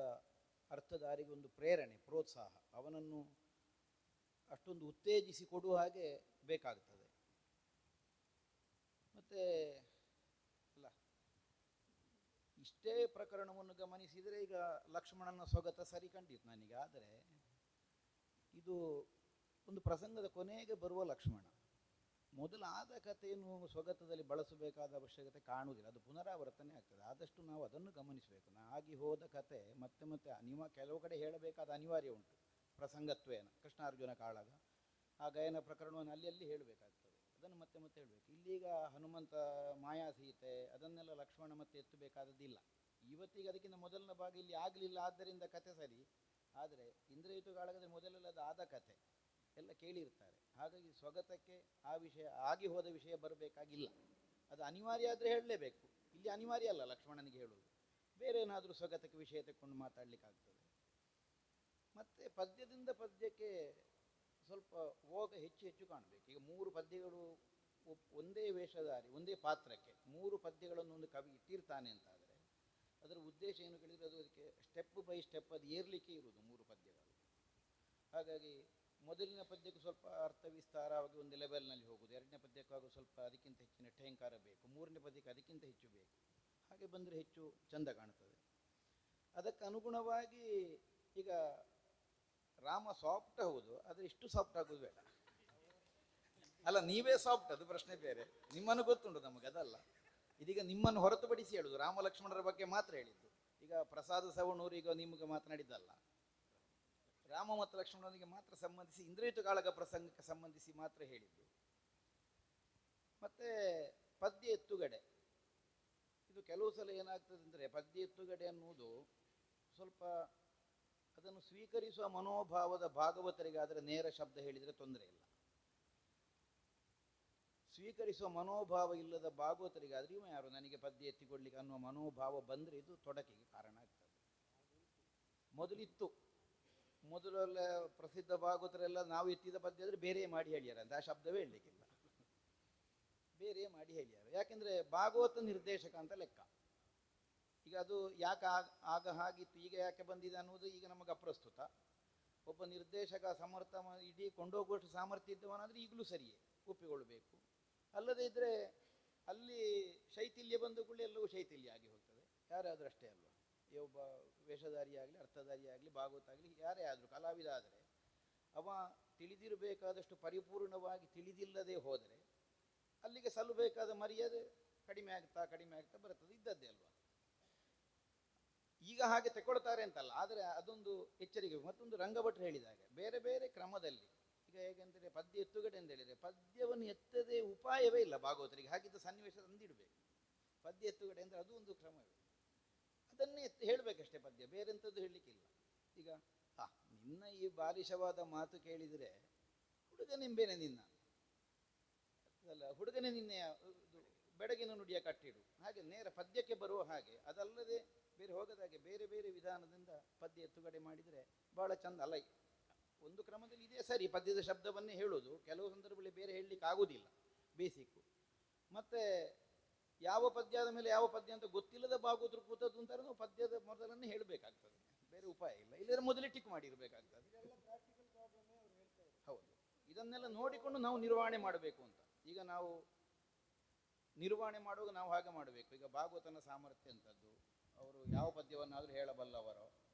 ಅರ್ಥಧಾರಿಗೆ ಒಂದು ಪ್ರೇರಣೆ, ಪ್ರೋತ್ಸಾಹ, ಅವನನ್ನು ಅಷ್ಟೊಂದು ಉತ್ತೇಜಿಸಿ ಕೊಡುವ ಹಾಗೆ ಬೇಕಾಗ್ತದೆ. ಮತ್ತು ಅಲ್ಲ, ಇಷ್ಟೇ ಪ್ರಕರಣವನ್ನು ಗಮನಿಸಿದರೆ ಈಗ ಲಕ್ಷ್ಮಣನ ಸೊಗತ ಸರಿ ಕಂಡಿತ್ತು ನನಗೆ. ಆದರೆ ಇದು ಒಂದು ಪ್ರಸಂಗದ ಕೊನೆಗೆ ಬರುವ ಲಕ್ಷ್ಮಣ. ಮೊದಲಾದ ಕಥೆಯನ್ನು ಸೊಗತದಲ್ಲಿ ಬಳಸಬೇಕಾದ ಅವಶ್ಯಕತೆ ಕಾಣುವುದಿಲ್ಲ. ಅದು ಪುನರಾವರ್ತನೆ ಆಗ್ತದೆ. ಆದಷ್ಟು ನಾವು ಅದನ್ನು ಗಮನಿಸಬೇಕು. ಆಗಿ ಹೋದ ಕತೆ ಮತ್ತೆ ಮತ್ತೆ ಕೆಲವು ಕಡೆ ಹೇಳಬೇಕಾದ ಅನಿವಾರ್ಯ ಉಂಟು. ಪ್ರಸಂಗತ್ವೇನ ಕೃಷ್ಣಾರ್ಜುನ ಕಾಳಗ ಆ ಗಾಯನ ಪ್ರಕರಣವನ್ನು ಅಲ್ಲಿ ಹೇಳಬೇಕಾಗ್ತದೆ. ಅದನ್ನು ಮತ್ತೆ ಮತ್ತೆ ಹೇಳಬೇಕು. ಇಲ್ಲೀಗ ಹನುಮಂತ ಮಾಯಾ ಸೀತೆ ಅದನ್ನೆಲ್ಲ ಲಕ್ಷ್ಮಣ ಮತ್ತೆ ಎತ್ತಬೇಕಾದದ್ದಿಲ್ಲ. ಇವತ್ತಿಗೆ ಅದಕ್ಕಿಂತ ಮೊದಲನ ಭಾಗ ಇಲ್ಲಿ ಆಗಲಿಲ್ಲ, ಆದ್ದರಿಂದ ಕತೆ ಸರಿ. ಆದರೆ ಇಂದ್ರಜಿತು ಕಾಳಗದಲ್ಲಿ ಮೊದಲೆಲ್ಲ ಅದು ಆದ ಕತೆ ಎಲ್ಲ ಕೇಳಿರ್ತಾರೆ. ಹಾಗಾಗಿ ಸ್ವಗತಕ್ಕೆ ಆ ವಿಷಯ ಆಗಿ ಹೋದ ವಿಷಯ ಬರಬೇಕಾಗಿಲ್ಲ. ಅದು ಅನಿವಾರ್ಯ ಆದರೆ ಹೇಳಲೇಬೇಕು. ಇಲ್ಲಿ ಅನಿವಾರ್ಯ ಅಲ್ಲ ಲಕ್ಷ್ಮಣನಿಗೆ ಹೇಳುವುದು. ಬೇರೆ ಏನಾದರೂ ಸ್ವಗತಕ್ಕೆ ವಿಷಯ ತಗೊಂಡು ಮಾತಾಡಲಿಕ್ಕಾಗ್ತದೆ. ಮತ್ತು ಪದ್ಯದಿಂದ ಪದ್ಯಕ್ಕೆ ಸ್ವಲ್ಪ ಹೋಗ ಹೆಚ್ಚು ಹೆಚ್ಚು ಕಾಣಬೇಕು. ಈಗ 3 ಪದ್ಯಗಳು ಒಂದೇ ವೇಷಧಾರಿ ಒಂದೇ ಪಾತ್ರಕ್ಕೆ 3 ಪದ್ಯಗಳನ್ನು ಒಂದು ಕವಿ ಇಟ್ಟಿರ್ತಾನೆ ಅಂತಾದರೆ ಅದರ ಉದ್ದೇಶ ಏನು ಕೇಳಿದರೆ ಅದು ಅದಕ್ಕೆ ಸ್ಟೆಪ್ ಬೈ ಸ್ಟೆಪ್ ಅದು ಏರ್ಲಿಕ್ಕೆ ಇರುವುದು 3 ಪದ್ಯಗಳು. ಹಾಗಾಗಿ ಮೊದಲಿನ ಪದ್ಯಕ್ಕೂ ಸ್ವಲ್ಪ ಅರ್ಥ ವಿಸ್ತಾರವಾಗಿ ಒಂದು ಲೆವೆಲ್ನಲ್ಲಿ ಹೋಗುವುದು, 2ನೇ ಪದ್ಯಕ್ಕಾಗೂ ಸ್ವಲ್ಪ ಅದಕ್ಕಿಂತ ಹೆಚ್ಚಿನ ಠೇಂಕಾರ ಬೇಕು, 3ನೇ ಪದ್ಯಕ್ಕೆ ಅದಕ್ಕಿಂತ ಹೆಚ್ಚು ಬೇಕು. ಹಾಗೆ ಬಂದರೆ ಹೆಚ್ಚು ಚೆಂದ ಕಾಣ್ತದೆ. ಅದಕ್ಕೆ ಅನುಗುಣವಾಗಿ ಈಗ ರಾಮ ಸಾಫ್ಟ್ ಹೌದು, ಆದರೆ ಇಷ್ಟು ಸಾಫ್ಟ್ ಆಗೋದು ಬೇಡ. ಅಲ್ಲ, ನೀವೇ ಸಾಫ್ಟ್, ಅದು ಪ್ರಶ್ನೆ ಬೇರೆ. ನಿಮ್ಮನ್ನು ಗೊತ್ತುಂಟು ನಮಗೆ, ಅದಲ್ಲ. ಇದೀಗ ನಿಮ್ಮನ್ನು ಹೊರತುಪಡಿಸಿ ಹೇಳುದು, ರಾಮ ಲಕ್ಷ್ಮಣರ ಬಗ್ಗೆ ಮಾತ್ರ ಹೇಳಿದ್ದು. ಈಗ ಪ್ರಸಾದ ಸವಣೂರು ಈಗ ನಿಮಗೆ ಮಾತನಾಡಿದ್ದಲ್ಲ, ರಾಮ ಮತ್ತು ಲಕ್ಷ್ಮಣನಿಗೆ ಮಾತ್ರ ಸಂಬಂಧಿಸಿ, ಇಂದ್ರಿಯುತ ಕಾಳಗ ಪ್ರಸಂಗಕ್ಕೆ ಸಂಬಂಧಿಸಿ ಮಾತ್ರ ಹೇಳಿದ್ದು. ಮತ್ತೆ ಪದ್ಯ ಎತ್ತುಗಡೆ, ಇದು ಕೆಲವು ಸಲ ಏನಾಗ್ತದೆ ಅಂದರೆ, ಪದ್ಯ ಎತ್ತುಗಡೆ ಅನ್ನುವುದು ಸ್ವಲ್ಪ ಅದನ್ನು ಸ್ವೀಕರಿಸುವ ಮನೋಭಾವದ ಭಾಗವತರಿಗಾದರೆ ನೇರ ಶಬ್ದ ಹೇಳಿದರೆ ತೊಂದರೆ ಇಲ್ಲ. ಸ್ವೀಕರಿಸುವ ಮನೋಭಾವ ಇಲ್ಲದ ಭಾಗವತರಿಗಾದ್ರೆ ಇವ ಯಾರು ನನಗೆ ಪದ್ಯ ಎತ್ತಿಕೊಡ್ಲಿಕ್ಕೆ ಅನ್ನುವ ಮನೋಭಾವ ಬಂದರೆ ಇದು ತೊಡಕಿಗೆ ಕಾರಣ ಆಗ್ತದೆ. ಮೊದಲೆಲ್ಲ ಪ್ರಸಿದ್ಧ ಭಾಗವತರೆಲ್ಲ ನಾವು ಎತ್ತಿದ ಪದ್ಯ ಆದರೆ ಬೇರೆ ಮಾಡಿ ಹೇಳ್ಯಾರ ಅಂತ, ಆ ಶಬ್ದವೇ ಹೇಳಲಿಕ್ಕಿಲ್ಲ, ಬೇರೆ ಮಾಡಿ ಹೇಳ್ಯಾರ. ಯಾಕೆಂದ್ರೆ ಭಾಗವತ ನಿರ್ದೇಶಕ ಅಂತ ಲೆಕ್ಕ. ಈಗ ಅದು ಯಾಕೆ ಆಗ ಹಾಗಿತ್ತು, ಈಗ ಯಾಕೆ ಬಂದಿದೆ ಅನ್ನೋದು ಈಗ ನಮಗೆ ಅಪ್ರಸ್ತುತ. ಒಬ್ಬ ನಿರ್ದೇಶಕ ಸಮರ್ಥ, ಇಡೀ ಕೊಂಡೋಗುವಷ್ಟು ಸಾಮರ್ಥ್ಯ ಇದ್ದವನಾದ್ರೆ ಈಗಲೂ ಸರಿಯೇ, ಒಪ್ಪಿಕೊಳ್ಬೇಕು. ಅಲ್ಲದೆ ಇದ್ರೆ ಅಲ್ಲಿ ಶೈಥಿಲ್ಯ ಬಂದ ಕೂಡ ಎಲ್ಲವೂ ಶೈಥಿಲ್ಯ ಆಗಿ ಹೋಗ್ತದೆ. ಯಾರಾದರೂ ಅಷ್ಟೇ ಅಲ್ವಾ, ಒಬ್ಬ ವೇಷಧಾರಿ ಆಗಲಿ, ಅರ್ಥಧಾರಿ ಆಗಲಿ, ಭಾಗವತ ಆಗಲಿ, ಯಾರೇ ಆದರೂ ಕಲಾವಿದ ಆದರೆ ಅವ ತಿಳಿದಿರಬೇಕಾದಷ್ಟು ಪರಿಪೂರ್ಣವಾಗಿ ತಿಳಿದಿಲ್ಲದೆ ಹೋದರೆ ಅಲ್ಲಿಗೆ ಸಲ್ಲಬೇಕಾದ ಮರ್ಯಾದೆ ಕಡಿಮೆ ಆಗ್ತಾ ಬರ್ತದೆ, ಇದ್ದದ್ದೇ ಅಲ್ವಾ. ಈಗ ಹಾಗೆ ತಗೊಳ್ತಾರೆ ಅಂತಲ್ಲ, ಆದರೆ ಅದೊಂದು ಎಚ್ಚರಿಕೆ. ಮತ್ತೊಂದು ರಂಗಭಟ್ರು ಹೇಳಿದಾಗ ಬೇರೆ ಬೇರೆ ಕ್ರಮದಲ್ಲಿ, ಈಗ ಹೇಗೆಂದರೆ ಪದ್ಯ ಎತ್ತುಗಡೆ ಅಂತ ಹೇಳಿದರೆ ಪದ್ಯವನ್ನು ಎತ್ತದೇ ಉಪಾಯವೇ ಇಲ್ಲ ಭಾಗವತರಿಗೆ, ಹಾಗಿದ್ದ ಸನ್ನಿವೇಶ ತಂದಿಡಬೇಕು. ಪದ್ಯ ಎತ್ತುಗಡೆ ಅಂದರೆ ಅದು ಒಂದು ಕ್ರಮವೇ, ಅದನ್ನೇ ಹೇಳಬೇಕಷ್ಟೇ ಪದ್ಯ, ಬೇರೆಂಥದ್ದು ಹೇಳಲಿಕ್ಕಿಲ್ಲ. ಈಗ ನಿನ್ನ ಈ ಬಾಲಿಶವಾದ ಮಾತು ಕೇಳಿದರೆ ಹುಡುಗನೆಂಬೇನೆ ನಿನ್ನ ಅಲ್ಲ, ಹುಡುಗನೇ ನಿನ್ನೆ ಬೆಡಗಿನ ನುಡಿಯ ಕಟ್ಟಿಡು, ಹಾಗೆ ನೇರ ಪದ್ಯಕ್ಕೆ ಬರುವ ಹಾಗೆ, ಅದಲ್ಲದೆ ಬೇರೆ ಹೋಗದಾಗೆ ಬೇರೆ ಬೇರೆ ವಿಧಾನದಿಂದ ಪದ್ಯ ಎತ್ತುಗಡೆ ಮಾಡಿದರೆ ಬಹಳ ಚಂದ ಅಲ್ಲ. ಒಂದು ಕ್ರಮದಲ್ಲಿ ಇದೇ ಸರಿ, ಪದ್ಯದ ಶಬ್ದವನ್ನೇ ಹೇಳೋದು, ಕೆಲವು ಸಂದರ್ಭದಲ್ಲಿ ಬೇರೆ ಹೇಳಲಿಕ್ಕೆ ಆಗುವುದಿಲ್ಲ, ಬೇಸಿಕ್ಕು. ಮತ್ತೆ ಯಾವ ಪದ್ಯ ಆದ ಮೇಲೆ ಯಾವ ಪದ್ಯ ಅಂತ ಗೊತ್ತಿಲ್ಲದ ಭಾಗವತರು ಕೂತದ್ದು ಅಂತಾರೆ, ನಾವು ಪದ್ಯದ ಮೊದಲನ್ನೇ ಹೇಳಬೇಕಾಗ್ತದೆ, ಬೇರೆ ಉಪಾಯ ಇಲ್ಲ. ಇಲ್ಲದ್ರೆ ಮೊದಲೇ ಟಿಕ್ ಮಾಡಿರಬೇಕಾಗ್ತದೆ. ಹೌದು, ಇದನ್ನೆಲ್ಲ ನೋಡಿಕೊಂಡು ನಾವು ನಿರ್ವಹಣೆ ಮಾಡಬೇಕು ಅಂತ. ಈಗ ನಾವು ನಿರ್ವಹಣೆ ಮಾಡುವಾಗ ನಾವು ಹಾಗೆ ಮಾಡಬೇಕು. ಈಗ ಭಾಗವತನ ಸಾಮರ್ಥ್ಯ ಅಂತದ್ದು, ಅವರು ಯಾವ ಪದ್ಯವನ್ನಾದರೂ ಹೇಳಬಲ್ಲವರೋ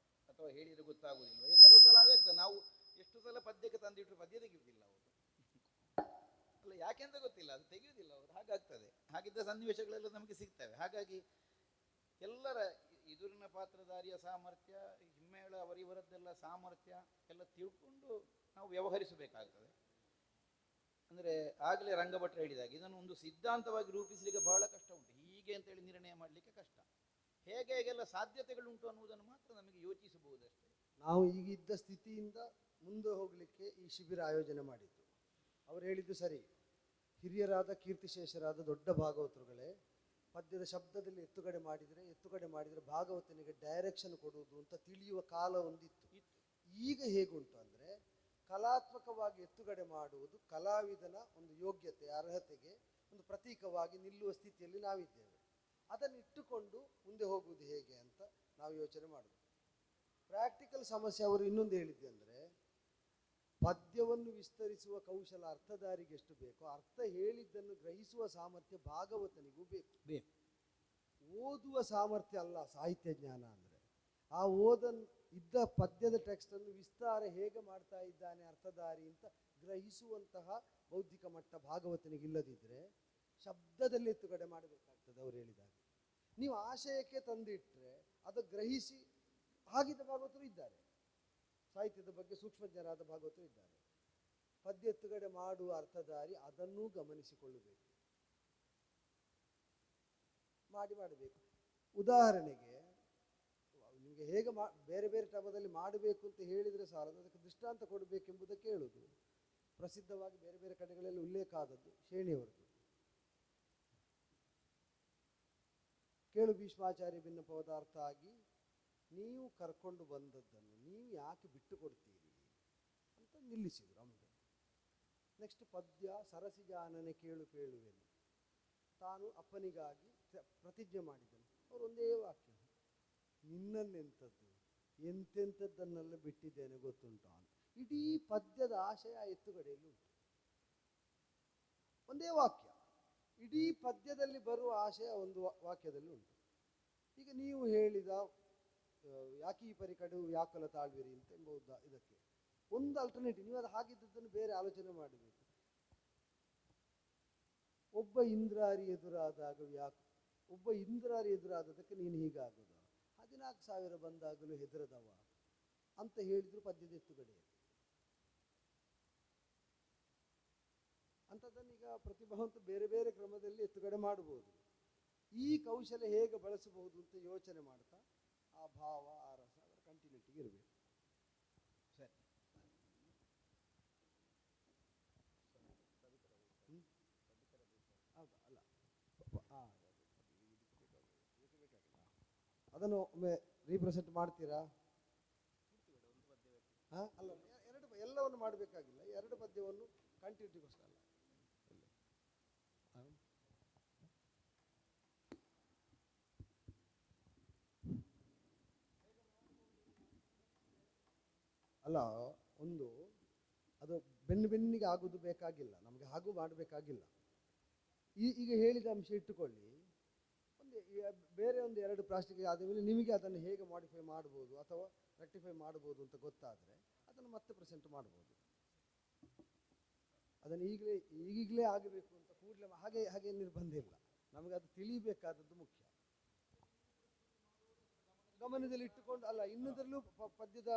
ಅಥವಾ ಹೇಳಿದರೆ ಗೊತ್ತಾಗುವುದಿಲ್ಲ. ಈಗ ಕೆಲವು ಸಲ ಆಗುತ್ತೆ, ನಾವು ಎಷ್ಟು ಸಲ ಪದ್ಯಕ್ಕೆ ತಂದಿಟ್ಟರು ಪದ್ಯ ತೆಗೆಯುವುದಿಲ್ಲ ಅವರು ಅಲ್ಲ, ಯಾಕೆಂತ ಗೊತ್ತಿಲ್ಲ, ಅದು ತೆಗೆಯುವುದಿಲ್ಲ ಅವರು, ಹಾಗಾಗ್ತದೆ. ಹಾಗಿದ್ದ ಸನ್ನಿವೇಶಗಳೆಲ್ಲ ನಮಗೆ ಸಿಗ್ತವೆ. ಹಾಗಾಗಿ ಎಲ್ಲರ ಎದುರಿನ ಪಾತ್ರಧಾರಿಯ ಸಾಮರ್ಥ್ಯ, ಹಿಮ್ಮೇಳ ಅವರಿವರದ್ದೆಲ್ಲ ಸಾಮರ್ಥ್ಯ ಎಲ್ಲ ತಿಳ್ಕೊಂಡು ನಾವು ವ್ಯವಹರಿಸಬೇಕಾಗ್ತದೆ. ಅಂದರೆ ಆಗಲೇ ರಂಗಭಟ್ರು ಹೇಳಿದಾಗ ಇದನ್ನು ಒಂದು ಸಿದ್ಧಾಂತವಾಗಿ ರೂಪಿಸಲಿಕ್ಕೆ ಬಹಳ ಕಷ್ಟ ಉಂಟು. ಹೀಗೆ ಅಂತೇಳಿ ನಿರ್ಣಯ ಮಾಡಲಿಕ್ಕೆ ಕಷ್ಟ. ಹೇಗೆಲ್ಲ ಸಾಧ್ಯತೆಗಳುಂಟು ಅನ್ನುವುದನ್ನು ಮಾತ್ರ ನಮಗೆ ಯೋಚಿಸಬಹುದಷ್ಟೇ. ನಾವು ಈಗ ಇದ್ದ ಸ್ಥಿತಿಯಿಂದ ಮುಂದೆ ಹೋಗಲಿಕ್ಕೆ ಈ ಶಿಬಿರ ಆಯೋಜನೆ ಮಾಡಿದ್ದು. ಅವರು ಹೇಳಿದ್ದು ಸರಿ, ಹಿರಿಯರಾದ ಕೀರ್ತಿಶೇಷರಾದ ದೊಡ್ಡ ಭಾಗವತರುಗಳೇ ಪದ್ಯದ ಶಬ್ದದಲ್ಲಿ ಎತ್ತುಗಡೆ ಮಾಡಿದರೆ ಭಾಗವತನಿಗೆ ಡೈರೆಕ್ಷನ್ ಕೊಡುವುದು ಅಂತ ತಿಳಿಯುವ ಕಾಲ ಒಂದಿತ್ತು. ಈಗ ಹೇಗುಂಟು ಅಂದರೆ, ಕಲಾತ್ಮಕವಾಗಿ ಎತ್ತುಗಡೆ ಮಾಡುವುದು ಕಲಾವಿದನ ಒಂದು ಯೋಗ್ಯತೆ, ಅರ್ಹತೆಗೆ ಒಂದು ಪ್ರತೀಕವಾಗಿ ನಿಲ್ಲುವ ಸ್ಥಿತಿಯಲ್ಲಿ ನಾವಿದ್ದೇವೆ. ಅದನ್ನು ಇಟ್ಟುಕೊಂಡು ಮುಂದೆ ಹೋಗುವುದು ಹೇಗೆ ಅಂತ ನಾವು ಯೋಚನೆ ಮಾಡಬೇಕು. ಪ್ರಾಕ್ಟಿಕಲ್ ಸಮಸ್ಯೆ ಅವರು ಇನ್ನೊಂದು ಹೇಳಿದ್ದೆ ಅಂದರೆ, ಪದ್ಯವನ್ನು ವಿಸ್ತರಿಸುವ ಕೌಶಲ ಅರ್ಥಧಾರಿಗೆ ಎಷ್ಟು ಬೇಕೋ ಅರ್ಥ ಹೇಳಿದ್ದನ್ನು ಗ್ರಹಿಸುವ ಸಾಮರ್ಥ್ಯ ಭಾಗವತನಿಗೂ ಬೇಕು. ಓದುವ ಸಾಮರ್ಥ್ಯ ಅಲ್ಲ ಸಾಹಿತ್ಯ ಜ್ಞಾನ ಅಂದರೆ. ಆ ಇದ್ದ ಪದ್ಯದ ಟೆಕ್ಸ್ಟನ್ನು ವಿಸ್ತಾರ ಹೇಗೆ ಮಾಡ್ತಾ ಇದ್ದಾನೆ ಅರ್ಥಧಾರಿ ಅಂತ ಗ್ರಹಿಸುವಂತಹ ಬೌದ್ಧಿಕ ಮಟ್ಟ ಭಾಗವತನಿಗೆ ಇಲ್ಲದಿದ್ದರೆ ಶಬ್ದದಲ್ಲಿ ಎತ್ತುಗಡೆ ಮಾಡಬೇಕಾಗ್ತದೆ. ಅವರು ಹೇಳಿದಾಗ ನೀವು ಆಶಯಕ್ಕೆ ತಂದಿಟ್ಟರೆ ಅದು ಗ್ರಹಿಸಿ ಹಾಗಿದ್ದ ಭಾಗವತರು ಇದ್ದಾರೆ, ಸಾಹಿತ್ಯದ ಬಗ್ಗೆ ಸೂಕ್ಷ್ಮಜ್ಞರಾದ ಭಾಗವತರು ಇದ್ದಾರೆ. ಪದ್ಯ ಎತ್ತುಗಡೆ ಮಾಡುವ ಅರ್ಥಧಾರಿ ಅದನ್ನೂ ಗಮನಿಸಿಕೊಳ್ಳಬೇಕು, ಮಾಡಬೇಕು. ಉದಾಹರಣೆಗೆ ನಿಮಗೆ ಹೇಗೆ ಬೇರೆ ಬೇರೆ ಕ್ರಮದಲ್ಲಿ ಮಾಡಬೇಕು ಅಂತ ಹೇಳಿದರೆ ಸಾಲದು, ಅದಕ್ಕೆ ದೃಷ್ಟಾಂತ ಕೊಡಬೇಕೆಂಬುದಕ್ಕೆ ಹೇಳುವುದು. ಪ್ರಸಿದ್ಧವಾಗಿ ಬೇರೆ ಬೇರೆ ಕಡೆಗಳಲ್ಲಿ ಉಲ್ಲೇಖ ಆದದ್ದು ಶೇಣಿಯವರದು. ಕೇಳು ಭೀಷ್ಮಾಚಾರ್ಯ ಭಿನ್ನ ಪದಾರ್ಥ ಆಗಿ ನೀವು ಕರ್ಕೊಂಡು ಬಂದದ್ದನ್ನು ನೀವು ಯಾಕೆ ಬಿಟ್ಟು ಕೊಡ್ತೀರಿ ಅಂತ ನಿಲ್ಲಿಸಿದರು ಅಮಗೆ. ನೆಕ್ಸ್ಟ್ ಪದ್ಯ ಸರಸಿಜಾನನೆ ಕೇಳುವೆನು, ತಾನು ಅಪ್ಪನಿಗಾಗಿ ಪ್ರತಿಜ್ಞೆ ಮಾಡಿದನು. ಅವರು ಒಂದೇ ವಾಕ್ಯ, ನಿನ್ನನ್ನೆಂಥದ್ದು ಎಂತೆಂಥದ್ದನ್ನೆಲ್ಲ ಬಿಟ್ಟಿದ್ದೇನೆ ಗೊತ್ತುಂಟ ಅಂತ. ಇಡೀ ಪದ್ಯದ ಆಶಯ ಎತ್ತುಗಡೆಯಲ್ಲಿ ಉಂಟು. ಒಂದೇ ವಾಕ್ಯ, ಇಡೀ ಪದ್ಯದಲ್ಲಿ ಬರುವ ಆಶಯ ಒಂದು ವಾಕ್ಯದಲ್ಲಿ ಉಂಟು. ಈಗ ನೀವು ಹೇಳಿದ ಯಾಕೀ ಪರಿ ಕಡು ವ್ಯಾಕುಲ ತಾಳ್ವಿರಿ ಅಂತ ಎಂಬ ಇದಕ್ಕೆ ಒಂದು ಆಲ್ಟರ್ನೇಟಿವ್, ನೀವು ಅದು ಹಾಗಿದ್ದನ್ನು ಬೇರೆ ಆಲೋಚನೆ ಮಾಡಬೇಕು. ಒಬ್ಬ ಇಂದ್ರಾರಿ ಎದುರಾದದಕ್ಕೆ ನೀನು ಹೀಗಾಗೋದು, 14,000 ಬಂದಾಗಲೂ ಹೆದರದವ ಅಂತ ಹೇಳಿದ್ರು ಪದ್ಯದ ಎತ್ತುಗಡೆ. ಅಂಥದ್ದನ್ನೀಗ ಪ್ರತಿಭಾವಂತ ಬೇರೆ ಬೇರೆ ಕ್ರಮದಲ್ಲಿ ಎತ್ತುಗಡೆ ಮಾಡ್ಬೋದು. ಈ ಕೌಶಲ್ಯ ಹೇಗೆ ಬಳಸಬಹುದು ಅಂತ ಯೋಚನೆ ಮಾಡ್ತಾ ಆ ಭಾವ ಆ ರಸ ಅದರ ಕಂಟಿನ್ಯೂಟಿಗೆ ಇರಬೇಕು. ಸರಿ. ಹೌದಾ? ಅಲ್ಲ, ಅದನ್ನು ಒಮ್ಮೆ ರೀಪ್ರೆಸೆಂಟ್ ಮಾಡ್ತೀರಾ? ಹಾಂ, ಅಲ್ಲ, ಎಲ್ಲವನ್ನು ಮಾಡಬೇಕಾಗಿಲ್ಲ, 2 ಪದ್ಯವನ್ನು ಕಂಟಿನ್ಯೂಟಿಗೋಸ್ಕರ ಅಲ್ಲ. ಅಲ್ಲ, ಒಂದು ಅದು ಬೆನ್ನಿಗೆ ಆಗೋದು ಬೇಕಾಗಿಲ್ಲ, ನಮಗೆ ಹಾಗೂ ಮಾಡಬೇಕಾಗಿಲ್ಲ. ಈಗ ಹೇಳಿದ ಅಂಶ ಇಟ್ಟುಕೊಳ್ಳಿ, ಬೇರೆ ಒಂದು 2 ಪ್ಲಾಸ್ಟಿಕ್ ಆದಮೇಲೆ ನಿಮಗೆ ಅದನ್ನು ಹೇಗೆ ಮಾಡಿಫೈ ಮಾಡ್ಬೋದು ಅಥವಾ ರೆಕ್ಟಿಫೈ ಮಾಡ್ಬೋದು ಅಂತ ಗೊತ್ತಾದರೆ ಅದನ್ನು ಮತ್ತೆ ಪ್ರೆಸೆಂಟ್ ಮಾಡ್ಬೋದು. ಅದನ್ನು ಈಗಲೇ ಆಗಬೇಕು ಅಂತ ಕೂಡಲೇ ಹಾಗೆ ನಿರ್ಬಂಧ ಇಲ್ಲ, ನಮಗೆ ಅದು ತಿಳಿಬೇಕಾದದ್ದು ಮುಖ್ಯ. ಗಮನದಲ್ಲಿ ಇಟ್ಟುಕೊಂಡು ಅಲ್ಲ, ಇನ್ನದರಲ್ಲೂ ಪದ್ಯದ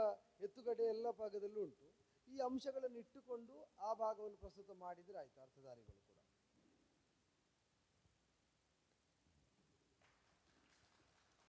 ಎತ್ತುಗಡೆ ಎಲ್ಲ ಭಾಗದಲ್ಲೂ ಉಂಟು. ಈ ಅಂಶಗಳನ್ನು ಇಟ್ಟುಕೊಂಡು ಆ ಭಾಗವನ್ನು ಪ್ರಸ್ತುತ ಮಾಡಿದರೆ ಆಯ್ತು, ಅರ್ಥಧಾರಿಗಳು ಕೂಡ.